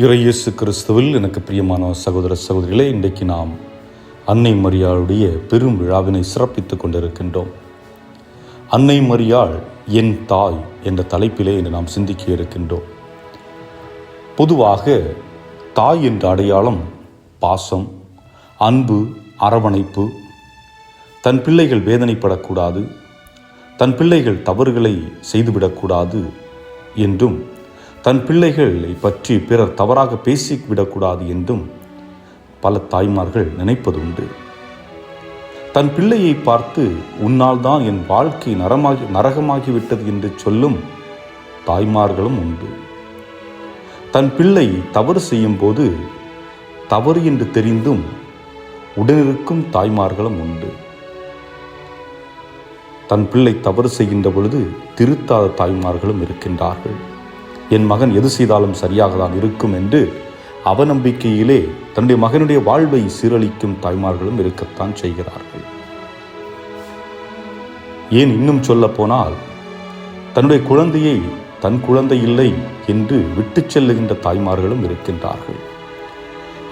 இயேசு கிறிஸ்துவில் எனக்கு பிரியமான சகோதர சகோதரிகளே, இன்றைக்கு நாம் அன்னை மரியாளுடைய பெரும் விழாவினை சிறப்பித்துக் கொண்டிருக்கின்றோம். அன்னை மரியாள் என் தாய் என்ற தலைப்பிலே இன்று நாம் சிந்திக்க இருக்கின்றோம். பொதுவாக தாய் என்ற அடையாளம் பாசம், அன்பு, அரவணைப்பு, தன் பிள்ளைகள் வேதனைப்படக்கூடாது, தன் பிள்ளைகள் தவறுகளை செய்துவிடக்கூடாது என்றும், தன் பிள்ளைகளை பற்றி பிறர் தவறாக பேசிவிடக்கூடாது என்றும் பல தாய்மார்கள் நினைப்பதுண்டு. தன் பிள்ளையை பார்த்து உன்னால் தான் என் வாழ்க்கை நரகமாகிவிட்டது என்று சொல்லும் தாய்மார்களும் உண்டு. தன் பிள்ளை தவறு செய்யும் போது தவறு என்று தெரிந்தும் உடனிருக்கும் தாய்மார்களும் உண்டு. தன் பிள்ளை தவறு செய்கின்ற பொழுது திருத்தாத தாய்மார்களும் இருக்கின்றார்கள். என் மகன் எது செய்தாலும் சரியாக தான் இருக்கும் என்று அவநம்பிக்கையிலே தன்னுடைய மகனுடைய வாழ்வை சீரழிக்கும் தாய்மார்களும் இருக்கத்தான் செய்கிறார்கள். ஏன் இன்னும் சொல்ல போனால், தன்னுடைய குழந்தையை தன் குழந்தை இல்லை என்று விட்டு செல்லுகின்ற தாய்மார்களும் இருக்கின்றார்கள்.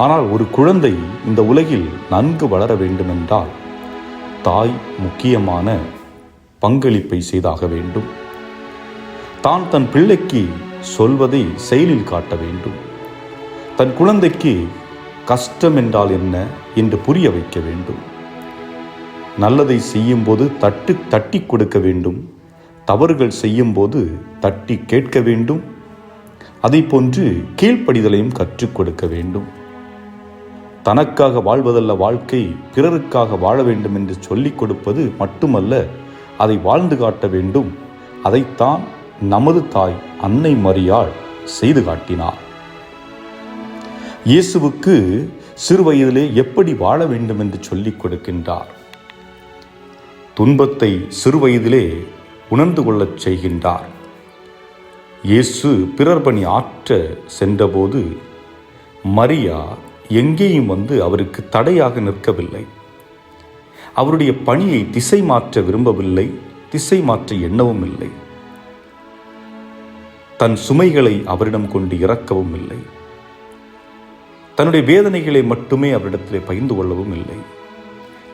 ஆனால் ஒரு குழந்தை இந்த உலகில் நன்கு வளர வேண்டுமென்றால் தாய் முக்கியமான பங்களிப்பை செய்தாக வேண்டும். தான் தன் பிள்ளைக்கு சொல்வதை செயலில் காட்ட வேண்டும். தன் குழந்தைக்கு கஷ்டம் என்றால் என்ன என்று புரிய வைக்க வேண்டும். நல்லதை செய்யும் போது தட்டி கொடுக்க வேண்டும். தவறுகள் செய்யும் போது தட்டி கேட்க வேண்டும். அதை போன்று கீழ்ப்படிதலையும் கற்றுக் கொடுக்க வேண்டும். தனக்காக வாழ்வதல்ல வாழ்க்கை, பிறருக்காக வாழ வேண்டும் என்று சொல்லிக் கொடுப்பது மட்டுமல்ல, அதை வாழ்ந்து காட்ட வேண்டும். அதைத்தான் நமது தாய் அன்னை மரியாள் செய்து காட்டினார். இயேசுவுக்கு சிறு வயதிலே எப்படி வாழ வேண்டும் என்று சொல்லிக் கொடுக்கின்றார். துன்பத்தை சிறு வயதிலே உணர்ந்து கொள்ளச் செய்கின்றார். இயேசு பிறர் பணி ஆற்ற சென்றபோது மரியா எங்கேயும் அவருக்கு தடையாக நிற்கவில்லை. அவருடைய பணியை திசை மாற்ற விரும்பவில்லை, திசை மாற்ற எண்ணவும் இல்லை. தன் சுமைகளை அவரிடம் கொண்டு இறக்கவும் இல்லை. தன்னுடைய வேதனைகளை மட்டுமே அவரிடத்திலே பகிர்ந்து கொள்ளவும் இல்லை.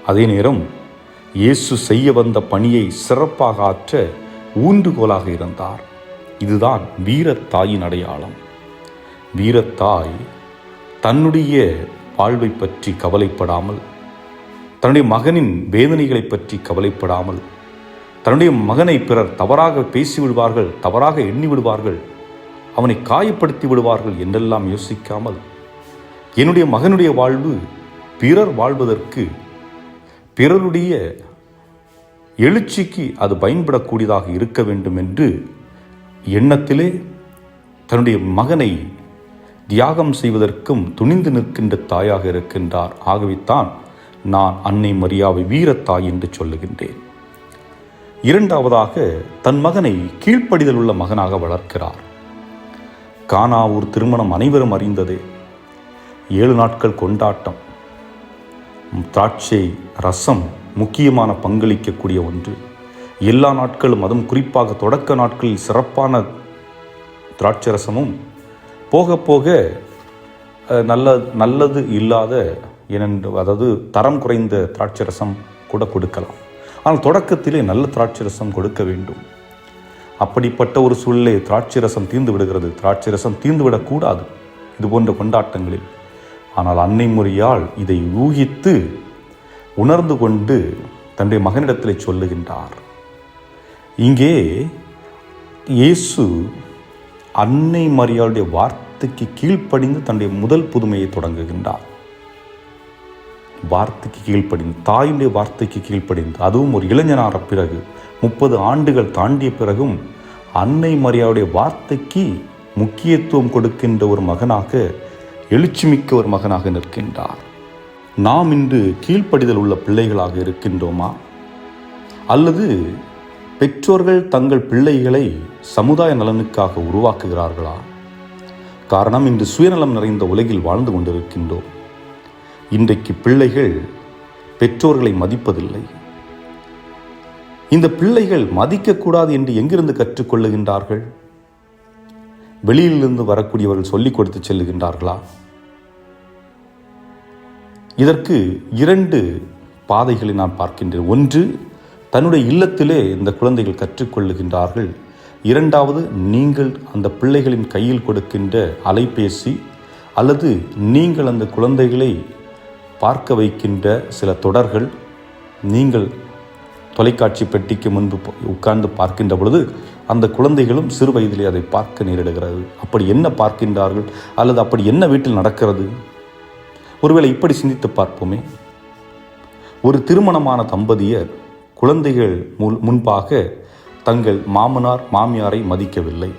அதே நேரம் இயேசு செய்ய வந்த பணியை சிறப்பாக ஆற்ற ஊன்றுகோலாக இருந்தார். இதுதான் வீரத்தாயின் அடையாளம். வீரத்தாய் தன்னுடைய வாழ்வை பற்றி கவலைப்படாமல், தன்னுடைய மகனின் வேதனைகளை பற்றி கவலைப்படாமல், தன்னுடைய மகனை பிறர் தவறாக பேசிவிடுவார்கள், தவறாக எண்ணி விடுவார்கள், அவனை காயப்படுத்தி விடுவார்கள் என்றெல்லாம் யோசிக்காமல், என்னுடைய மகனுடைய வாழ்வு பிறர் வாழ்வதற்கு, பிறருடைய எழுச்சிக்கு அது பயன்படக்கூடியதாக இருக்க வேண்டும் என்று எண்ணத்திலே தன்னுடைய மகனை தியாகம் செய்வதற்கும் துணிந்து நிற்கின்ற தாயாக இருக்கின்றார். ஆகவே தான் நான் அன்னை மரியாவை வீரத்தாய் என்று சொல்லுகின்றேன். இரண்டாவதாக, தன் மகனை கீழ்ப்படிதல் உள்ள மகனாக வளர்க்கிறார். கானாவூர் திருமணம் அனைவரும் அறிந்ததே. 7 நாட்கள் கொண்டாட்டம். திராட்சை ரசம் முக்கியமான பங்களிக்கக்கூடிய ஒன்று. எல்லா நாட்களும், அதுவும் குறிப்பாக தொடக்க நாட்களில் சிறப்பான திராட்சை ரசமும் போக போக நல்லது இல்லாத, அதாவது தரம் குறைந்த திராட்சை ரசம் கூட கொடுக்கலாம். ஆனால் தொடக்கத்திலே நல்ல திராட்சை ரசம் கொடுக்க வேண்டும். அப்படிப்பட்ட ஒரு சூழ்நிலை திராட்சை ரசம் தீர்ந்து விடுகிறது. திராட்சை ரசம் தீர்ந்து விடக்கூடாது இது போன்ற கொண்டாட்டங்களில். ஆனால் அன்னை மரியாள் இதை ஊகித்து உணர்ந்து கொண்டு தன்னுடைய மகனிடத்திலே சொல்லுகின்றார். இங்கே இயேசு அன்னை மரியாளுடைய வார்த்தைக்கு கீழ்ப்படிந்து தன்னுடைய முதல் புதுமையை தொடங்குகின்றார். வார்த்தைக்கு கீழ்ப்படிந்து, தாயுடைய வார்த்தைக்கு கீழ்ப்படிந்து, அதுவும் ஒரு இளைஞனான பிறகு, 30 ஆண்டுகள் தாண்டிய பிறகும் அன்னை மரியாளுடைய வார்த்தைக்கு முக்கியத்துவம் கொடுக்கின்ற ஒரு மகனாக, எழுச்சிமிக்க ஒரு மகனாக நிற்கின்றார். நாம் இன்று கீழ்ப்படிதல் உள்ள பிள்ளைகளாக இருக்கின்றோமா? அல்லது பெற்றோர்கள் தங்கள் பிள்ளைகளை சமுதாய நலனுக்காக உருவாக்குகிறார்களா? காரணம், இன்று சுயநலம் நிறைந்த உலகில் வாழ்ந்து கொண்டிருக்கின்றோம். இன்றைக்கு பிள்ளைகள் பெற்றோர்களை மதிப்பதில்லை. இந்த பிள்ளைகள் மதிக்கக்கூடாது என்று எங்கிருந்து கற்றுக்கொள்ளுகின்றார்கள்? வெளியிலிருந்து வரக்கூடியவர்கள் சொல்லிக் கொடுத்து செல்லுகின்றார்களா? இதற்கு 2 பாதைகளை நான் பார்க்கின்றேன். ஒன்று, தன்னுடைய இல்லத்திலே இந்த குழந்தைகள் கற்றுக்கொள்ளுகின்றார்கள். 2வது, நீங்கள் அந்த பிள்ளைகளின் கையில் கொடுக்கின்ற அலைபேசி அல்லது நீங்கள் அந்த குழந்தைகளை பார்க்க வைக்கின்ற சில தொடர்கள், நீங்கள் தொலைக்காட்சி பெட்டிக்கு முன்பு உட்கார்ந்து பார்க்கின்ற பொழுது அந்த குழந்தைகளும் சிறு வயதிலே அதை பார்க்க நேரிடுகிறது. அப்படி என்ன பார்க்கின்றார்கள் அல்லது அப்படி என்ன வீட்டில் நடக்கிறது? ஒருவேளை இப்படி சிந்தித்து பார்ப்போமே. ஒரு திருமணமான தம்பதியர் குழந்தைகள் முன்பாக தங்கள் மாமனார் மாமியாரை மதிக்கவில்லை,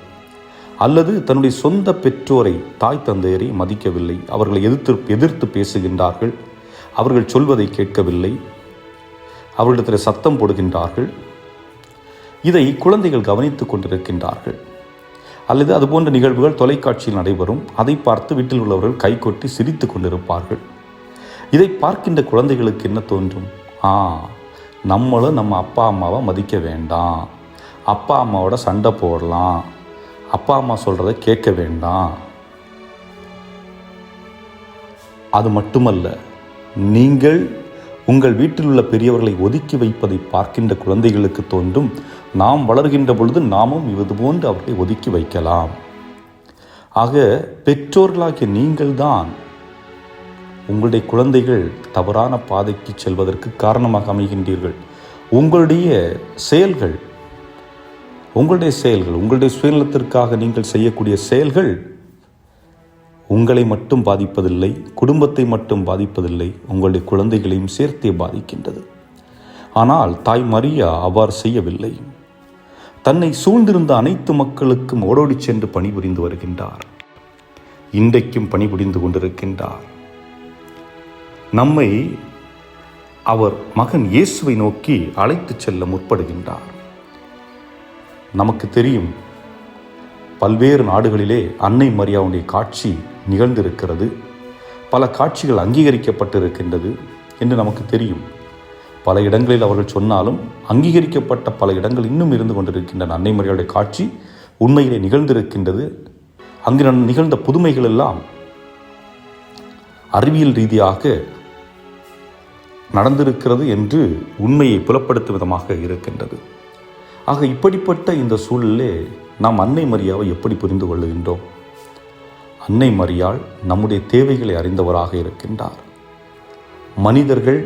அல்லது தன்னுடைய சொந்த பெற்றோரை தாய் தந்தையரை மதிக்கவில்லை. அவர்களை எதிர்த்து பேசுகின்றார்கள். அவர்கள் சொல்வதை கேட்கவில்லை. அவர்களிடத்தில் சத்தம் போடுகின்றார்கள். இதை குழந்தைகள் கவனித்துக் கொண்டிருக்கின்றார்கள். அல்லது அதுபோன்ற நிகழ்வுகள் தொலைக்காட்சியில் நடைபெறும். அதை பார்த்து வீட்டில் உள்ளவர்கள் கைகொட்டி சிரித்து கொண்டிருப்பார்கள். இதை பார்க்கின்ற குழந்தைகளுக்கு என்ன தோன்றும்? நம்மளும் நம்ம அப்பா அம்மாவை மதிக்க வேண்டாம், அப்பா அம்மாவோட சண்டை போடலாம், அப்பா அம்மா சொல்கிறத கேட்க வேண்டாம். அது மட்டுமல்ல, நீங்கள் உங்கள் வீட்டில் உள்ள பெரியவர்களை ஒதுக்கி வைப்பதை பார்க்கின்ற குழந்தைகளுக்கு தோன்றும், நாம் வளர்கின்ற பொழுது நாமும் இது போன்று அவர்களை ஒதுக்கி வைக்கலாம். ஆக பெற்றோர்களாகிய நீங்கள்தான் உங்களுடைய குழந்தைகள் தவறான பாதைக்கு செல்வதற்கு காரணமாக அமைகின்றீர்கள். உங்களுடைய செயல்கள் உங்களுடைய சுயநலத்திற்காக நீங்கள் செய்யக்கூடிய செயல்கள் உங்களை மட்டும் பாதிப்பதில்லை, குடும்பத்தை மட்டும் பாதிப்பதில்லை, உங்களுடைய குழந்தைகளையும் சேர்த்தே பாதிக்கின்றது. ஆனால் தாய் மரியா அவ்வாறு செய்யவில்லை. தன்னை சூழ்ந்திருந்த அனைத்து மக்களுக்கும் ஓடோடி சென்று பணிபுரிந்து வருகின்றார். இன்றைக்கும் பணிபுரிந்து கொண்டிருக்கின்றார். நம்மை அவர் மகன் இயேசுவை நோக்கி அழைத்துச் செல்ல முற்படுகின்றார். நமக்கு தெரியும், பல்வேறு நாடுகளிலே அன்னை மரியாவுடைய காட்சி நிகழ்ந்திருக்கிறது. பல காட்சிகள் அங்கீகரிக்கப்பட்டிருக்கின்றது என்று நமக்கு தெரியும். பல இடங்களில் அவர்கள் சொன்னாலும் அங்கீகரிக்கப்பட்ட பல இடங்கள் இன்னும் இருந்து கொண்டிருக்கின்றன. அன்னை மரியாவுடைய காட்சி உண்மையிலே நிகழ்ந்திருக்கின்றது. அங்கு நிகழ்ந்த புதுமைகள் எல்லாம் அறிவியல் ரீதியாக நடந்திருக்கிறது என்று உண்மையை புலப்படுத்தும் விதமாக இருக்கின்றது. ஆக இப்படிப்பட்ட இந்த சூழலிலே நாம் அன்னை மரியாவை எப்படி புரிந்து கொள்ளுகின்றோம்? அன்னை மரியாள் நம்முடைய தேவைகளை அறிந்தவராக இருக்கின்றார். மனிதர்கள்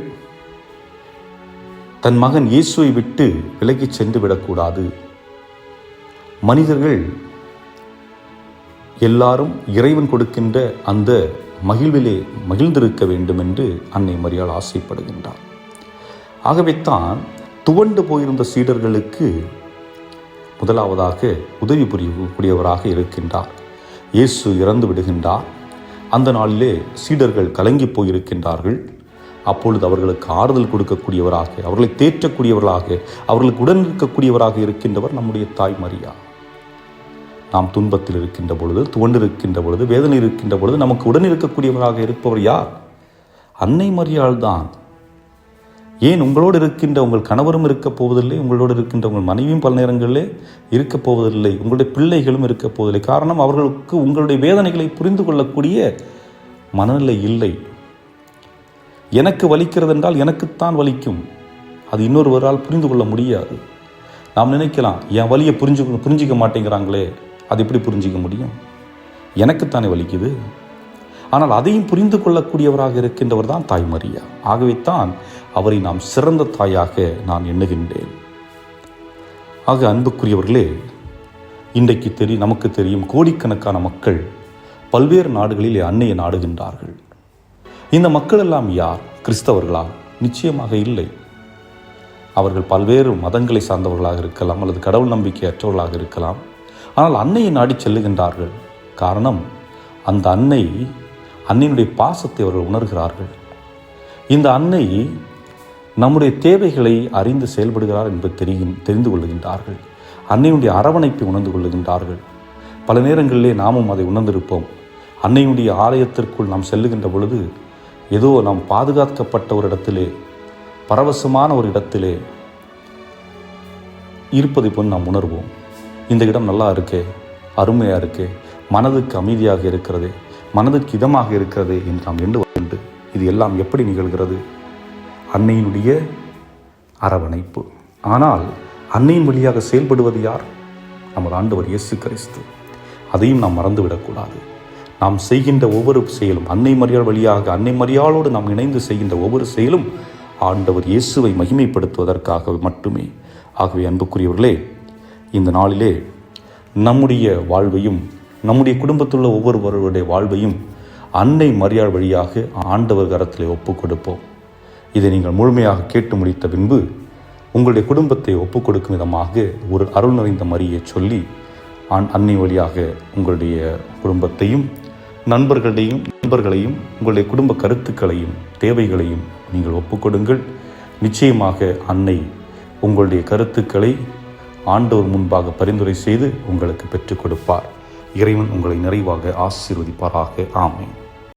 தன் மகன் இயேசுவை விட்டு விலகிச் சென்று விடக்கூடாது. மனிதர்கள் எல்லாரும் இறைவன் கொடுக்கின்ற அந்த மகிழ்விலே மகிழ்ந்திருக்க வேண்டும் என்று அன்னை மரியாள் ஆசைப்படுகின்றார். ஆகவே தான் துவண்டு போயிருந்த சீடர்களுக்கு முதலாவதாக உதவி புரியக்கூடியவராக இருக்கின்றார். இயேசு இறந்து விடுகின்றார். அந்த நாளிலே சீடர்கள் கலங்கி போயிருக்கின்றார்கள். அப்பொழுது அவர்களுக்கு ஆறுதல் கொடுக்கக்கூடியவராக, அவர்களை தேற்றக்கூடியவர்களாக, அவர்களுக்கு உடன் இருக்கக்கூடியவராக இருக்கின்றவர் நம்முடைய தாய் மரியா. நாம் துன்பத்தில் இருக்கின்ற பொழுது, துவண்டு இருக்கின்ற பொழுது, வேதனை இருக்கின்ற பொழுது நமக்கு உடன் இருக்கக்கூடியவராக இருப்பவர் யார்? அன்னை மரியாள் தான். ஏன் உங்களோடு இருக்கின்ற உங்கள் கணவரும் இருக்கப் போவதில்லை, உங்களோடு இருக்கின்ற உங்கள் மனைவியும் பல நேரங்களிலே இருக்கப் போவதில்லை, உங்களுடைய பிள்ளைகளும் இருக்கப் போவதில்லை. காரணம், அவர்களுக்கு உங்களுடைய வேதனைகளை புரிந்து கொள்ளக்கூடிய மனநிலை இல்லை. எனக்கு வலிக்கிறது என்றால் எனக்குத்தான் வலிக்கும், அது இன்னொருவரால் புரிந்து கொள்ள முடியாது. நாம் நினைக்கலாம், என் வலியை புரிஞ்சிக்க மாட்டேங்கிறாங்களே, அது எப்படி புரிஞ்சிக்க முடியும்? எனக்குத்தானே வலிக்குது. ஆனால் அதையும் புரிந்து கொள்ளக்கூடியவராக இருக்கின்றவர் தான் தாய் மரியா. ஆகவே தான் அவரை நாம் சிறந்த தாயாக நான் எண்ணுகின்றேன். ஆக அன்புக்குரியவர்களே, இன்றைக்கு நமக்கு தெரியும், கோடிக்கணக்கான மக்கள் பல்வேறு நாடுகளில் அன்னையை நாடுகின்றார்கள். இந்த மக்கள் எல்லாம் யார்? கிறிஸ்தவர்களா? நிச்சயமாக இல்லை. அவர்கள் பல்வேறு மதங்களை சார்ந்தவர்களாக இருக்கலாம், அல்லது கடவுள் நம்பிக்கையற்றவர்களாக இருக்கலாம். ஆனால் அன்னையை நாடி செல்லுகின்றார்கள். காரணம், அந்த அன்னையினுடைய பாசத்தை அவர்கள் உணர்கிறார்கள். இந்த அன்னை நம்முடைய தேவைகளை அறிந்து செயல்படுகிறார் என்பது தெரிந்து கொள்ளுகின்றார்கள். அன்னையுடைய அரவணைப்பை உணர்ந்து கொள்ளுகின்றார்கள். பல நேரங்களிலே நாமும் அதை உணர்ந்திருப்போம். அன்னையுடைய ஆலயத்திற்குள் நாம் செல்லுகின்ற பொழுது ஏதோ நாம் பாதுகாக்கப்பட்ட ஒரு இடத்திலே, பரவசமான ஒரு இடத்திலே இருப்பதை போல் நாம் உணர்வோம். இந்த இடம் நல்லா இருக்கே, அருமையாக இருக்கே, மனதுக்கு அமைதியாக இருக்கிறது, மனதுக்கு இதமாக இருக்கிறது என்று நாம் எண்ணுவது. இது எல்லாம் எப்படி நிகழ்கிறது? அன்னையினுடைய அரவணைப்பு. ஆனால் அன்னையின் வழியாக செயல்படுவது யார்? நமது ஆண்டவர் இயேசு கிறிஸ்து. அதையும் நாம் மறந்துவிடக்கூடாது. நாம் செய்கின்ற ஒவ்வொரு செயலும் அன்னை மரியாள் வழியாக, அன்னை மரியாளோடு நாம் இணைந்து செய்கின்ற ஒவ்வொரு செயலும் ஆண்டவர் இயேசுவை மகிமைப்படுத்துவதற்காக மட்டுமே. ஆகவே அன்புக்குரியவர்களே, இந்த நாளிலே நம்முடைய வாழ்வையும் நம்முடைய குடும்பத்தில் உள்ள ஒவ்வொருவருடைய வாழ்வையும் அன்னை மரியாள் வழியாக ஆண்டவர் கரத்திலே ஒப்புக் கொடுப்போம். இதை நீங்கள் முழுமையாக கேட்டு முடித்த பின்பு உங்களுடைய குடும்பத்தை ஒப்புக் கொடுக்கும் விதமாக ஒரு அருள் நிறைந்த மரியை சொல்லி அன்னை வழியாக உங்களுடைய குடும்பத்தையும் நண்பர்களையும் உங்களுடைய குடும்ப கருத்துக்களையும் தேவைகளையும் நீங்கள் ஒப்புக்கொடுங்கள். நிச்சயமாக அன்னை உங்களுடைய கருத்துக்களை ஆண்டவர் முன்பாக பரிந்துரை செய்து உங்களுக்கு பெற்றுக் கொடுப்பார். இறைவன் உங்களை நிறைவாக ஆசீர்வதிப்பாராக. ஆமென்.